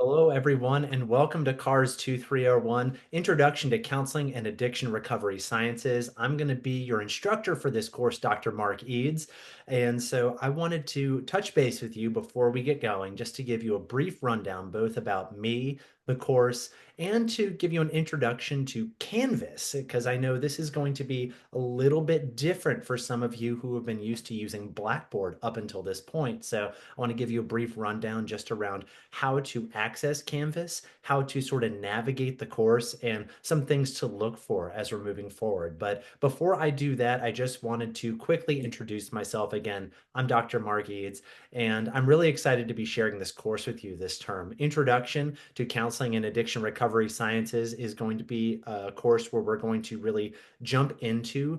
Hello, everyone, and welcome to CARS 2301, Introduction to Counseling and Addiction Recovery Sciences. I'm going to be your instructor for this course, Dr. Mark Eads. And so I wanted to touch base with you before we get going, just to give you a brief rundown, both about me, the course, and to give you an introduction to Canvas, because I know this is going to be a little bit different for some of you who have been used to using Blackboard up until this point. So I want to give you a brief rundown just around how to access Canvas, how to sort of navigate the course, and some things to look for as we're moving forward. But before I do that, I just wanted to quickly introduce myself again. I'm Dr. Mark Eads, and I'm really excited to be sharing this course with you this term. Introduction to Counseling and Addiction Recovery Sciences is going to be a course where we're going to really jump into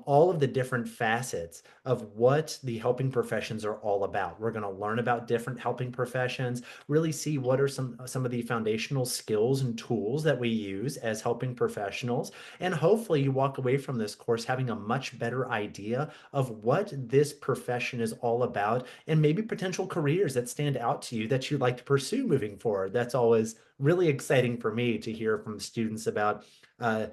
all of the different facets of what the helping professions are all about. We're going to learn about different helping professions, really see what are some of the foundational skills and tools that we use as helping professionals, and hopefully you walk away from this course having a much better idea of what this profession is all about, and maybe potential careers that stand out to you that you'd like to pursue moving forward. That's always really exciting for me to hear from students about uh,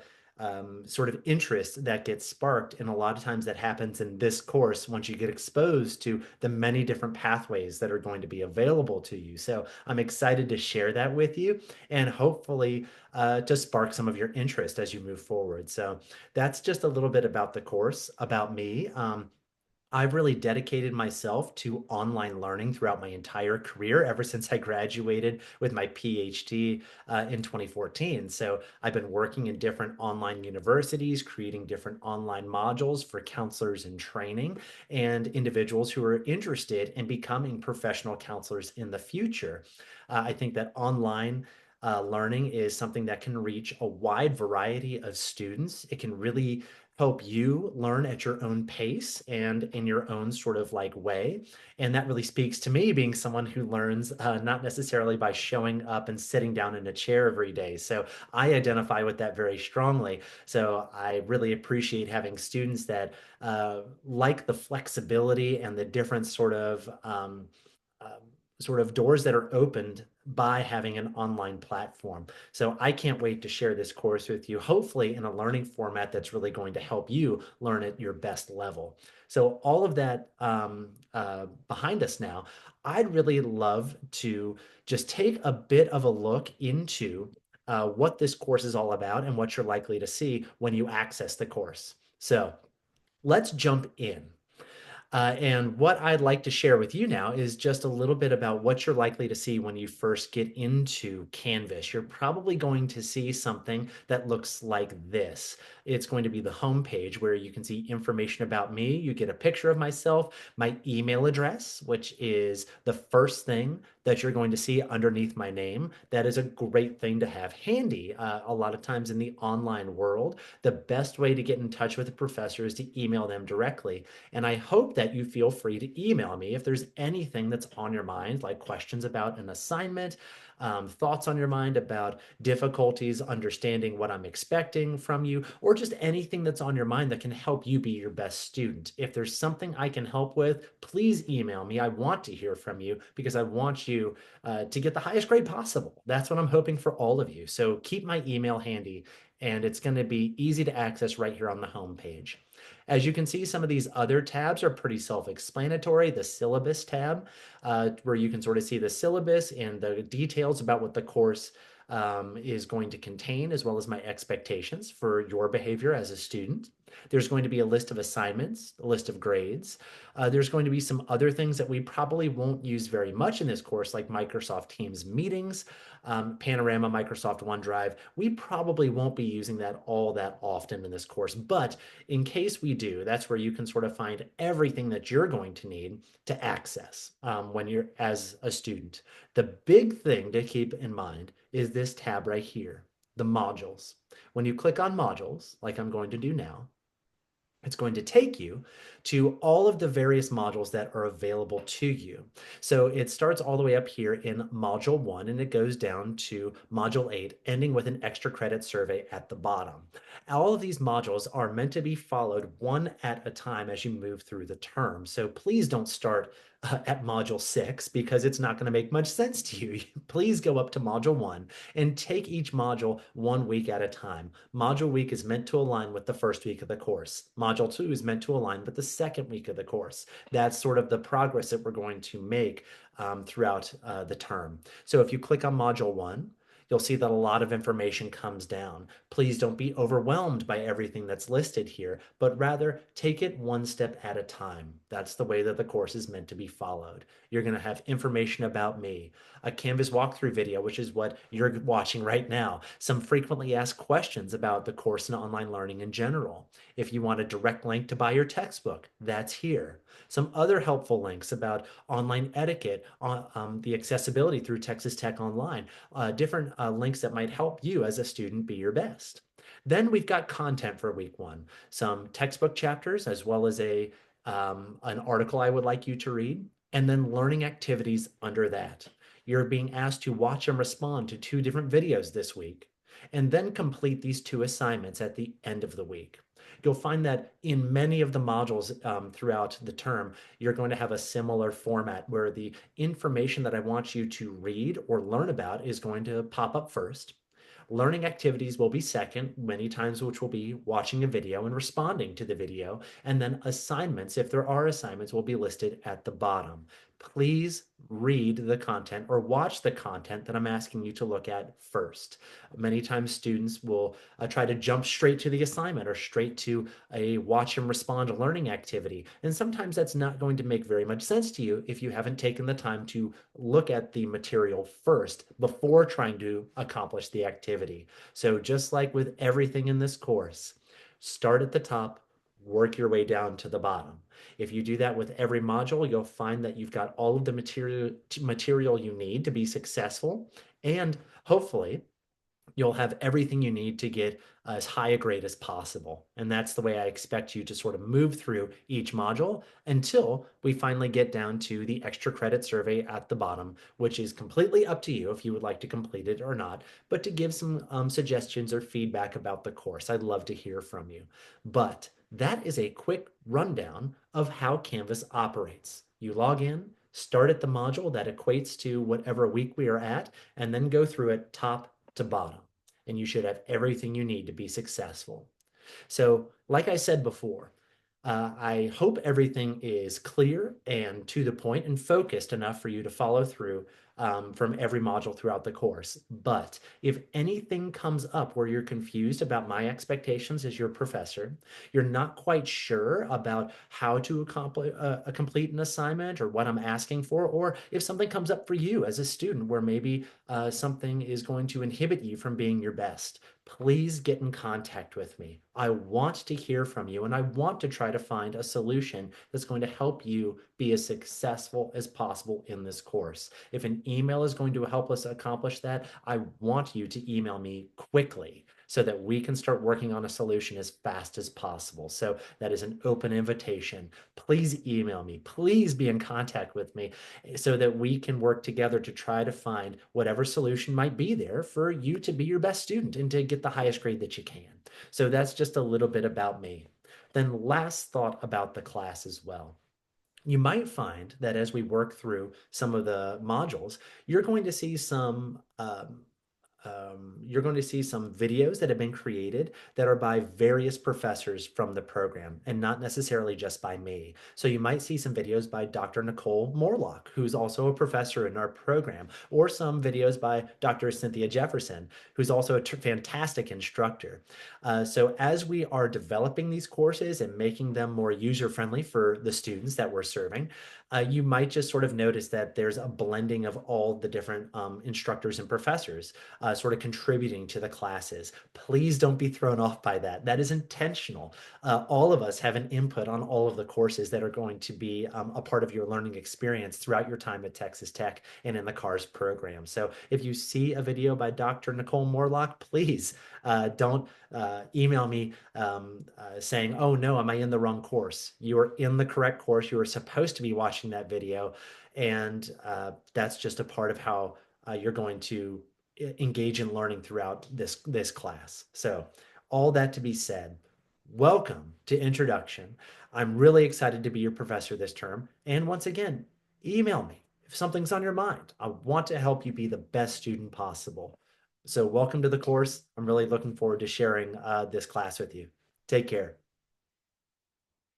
sort of interest that gets sparked. And a lot of times that happens in this course once you get exposed to the many different pathways that are going to be available to you. So I'm excited to share that with you and hopefully to spark some of your interest as you move forward. So that's just a little bit about the course, about me. I've really dedicated myself to online learning throughout my entire career ever since I graduated with my PhD in 2014. So I've been working in different online universities, creating different online modules for counselors in training and individuals who are interested in becoming professional counselors in the future. I think that online learning is something that can reach a wide variety of students. It can really help you learn at your own pace and in your own sort of like way. And that really speaks to me being someone who learns not necessarily by showing up and sitting down in a chair every day. So I identify with that very strongly. So I really appreciate having students that like the flexibility and the different um, sort of doors that are opened by having an online platform. So I can't wait to share this course with you, hopefully in a learning format that's really going to help you learn at your best level. So all of that behind us now, I'd really love to just take a bit of a look into what this course is all about and what you're likely to see when you access the course. So let's jump in. And what I'd like to share with you now is just a little bit about what you're likely to see when you first get into Canvas. You're probably going to see something that looks like this. It's going to be the home page where you can see information about me. You get a picture of myself, my email address, which is the first thing that you're going to see underneath my name. That is a great thing to have handy. A lot of times in the online world, the best way to get in touch with a professor is to email them directly. And I hope that you feel free to email me if there's anything that's on your mind, like questions about an assignment, thoughts on your mind about difficulties understanding what I'm expecting from you, or just anything that's on your mind that can help you be your best student. If there's something I can help with, please email me. I want to hear from you because I want you to get the highest grade possible. That's what I'm hoping for all of you. So keep my email handy, and it's going to be easy to access right here on the home page. As you can see, some of these other tabs are pretty self-explanatory. The syllabus tab, where you can sort of see the syllabus and the details about what the course is going to contain, as well as my expectations for your behavior as a student. There's going to be a list of assignments, a list of grades. There's going to be some other things that we probably won't use very much in this course, like Microsoft Teams meetings, Panorama, Microsoft OneDrive. We probably won't be using that all that often in this course, but in case we do, that's where you can sort of find everything that you're going to need to access when you're as a student. The big thing to keep in mind is this tab right here, the modules. When you click on modules, like I'm going to do now, it's going to take you to all of the various modules that are available to you. So it starts all the way up here in module 1 and it goes down to module 8, ending with an extra credit survey at the bottom. All of these modules are meant to be followed one at a time as you move through the term. So please don't start at module 6 because it's not going to make much sense to you. Please go up to module 1 and take each module 1 week at a time. Module week is meant to align with the first week of the course. Module 2 is meant to align with the second week of the course. That's sort of the progress that we're going to make throughout the term. So if you click on module 1, you'll see that a lot of information comes down. Please don't be overwhelmed by everything that's listed here, but rather take it one step at a time. That's the way that the course is meant to be followed. You're going to have information about me, a Canvas walkthrough video, which is what you're watching right now, some frequently asked questions about the course and online learning in general. If you want a direct link to buy your textbook, that's here. Some other helpful links about online etiquette, the accessibility through Texas Tech Online, different links that might help you as a student be your best. Then we've got content for week 1, some textbook chapters, as well as an article I would like you to read, and then learning activities under that. You're being asked to watch and respond to 2 different videos this week, and then complete these 2 assignments at the end of the week. You'll find that in many of the modules throughout the term, you're going to have a similar format where the information that I want you to read or learn about is going to pop up first. Learning activities will be second, many times, which will be watching a video and responding to the video. And then assignments, if there are assignments, will be listed at the bottom. Please read the content or watch the content that I'm asking you to look at first. Many times students will try to jump straight to the assignment or straight to a watch and respond learning activity. And sometimes that's not going to make very much sense to you if you haven't taken the time to look at the material first before trying to accomplish the activity. So just like with everything in this course, start at the top, work your way down to the bottom. If you do that with every module, you'll find that you've got all of the material you need to be successful, and hopefully you'll have everything you need to get as high a grade as possible. And that's the way I expect you to sort of move through each module until we finally get down to the extra credit survey at the bottom, which is completely up to you if you would like to complete it or not, but to give some suggestions or feedback about the course. I'd love to hear from you. But that is a quick rundown of how Canvas operates. You log in, start at the module that equates to whatever week we are at, and then go through it top to bottom, and you should have everything you need to be successful. So, like I said before, I hope everything is clear and to the point and focused enough for you to follow through from every module throughout the course. But if anything comes up where you're confused about my expectations as your professor, you're not quite sure about how to accomplish complete an assignment or what I'm asking for, or if something comes up for you as a student where maybe something is going to inhibit you from being your best, please get in contact with me. I want to hear from you, and I want to try to find a solution that's going to help you be as successful as possible in this course. If an email is going to help us accomplish that, I want you to email me quickly so that we can start working on a solution as fast as possible. So that is an open invitation. Please email me. Please be in contact with me so that we can work together to try to find whatever solution might be there for you to be your best student and to get the highest grade that you can. So that's just a little bit about me. Then last thought about the class as well. You might find that as we work through some of the modules, you're going to see some videos that have been created that are by various professors from the program and not necessarily just by me. So you might see some videos by Dr. Nicole Morlock, who's also a professor in our program, or some videos by Dr. Cynthia Jefferson, who's also a fantastic instructor. So as we are developing these courses and making them more user-friendly for the students that we're serving, you might just sort of notice that there's a blending of all the different instructors and professors sort of contributing to the classes. Please don't be thrown off by that. That is intentional. All of us have an input on all of the courses that are going to be a part of your learning experience throughout your time at Texas Tech and in the CARS program. So if you see a video by Dr. Nicole Morlock, please don't email me saying, oh no, am I in the wrong course? You are in the correct course. You are supposed to be watching that video. And that's just a part of how you're going to engage in learning throughout this class. So all that to be said, welcome to Introduction. I'm really excited to be your professor this term. And once again, email me if something's on your mind. I want to help you be the best student possible. So welcome to the course. I'm really looking forward to sharing this class with you. Take care.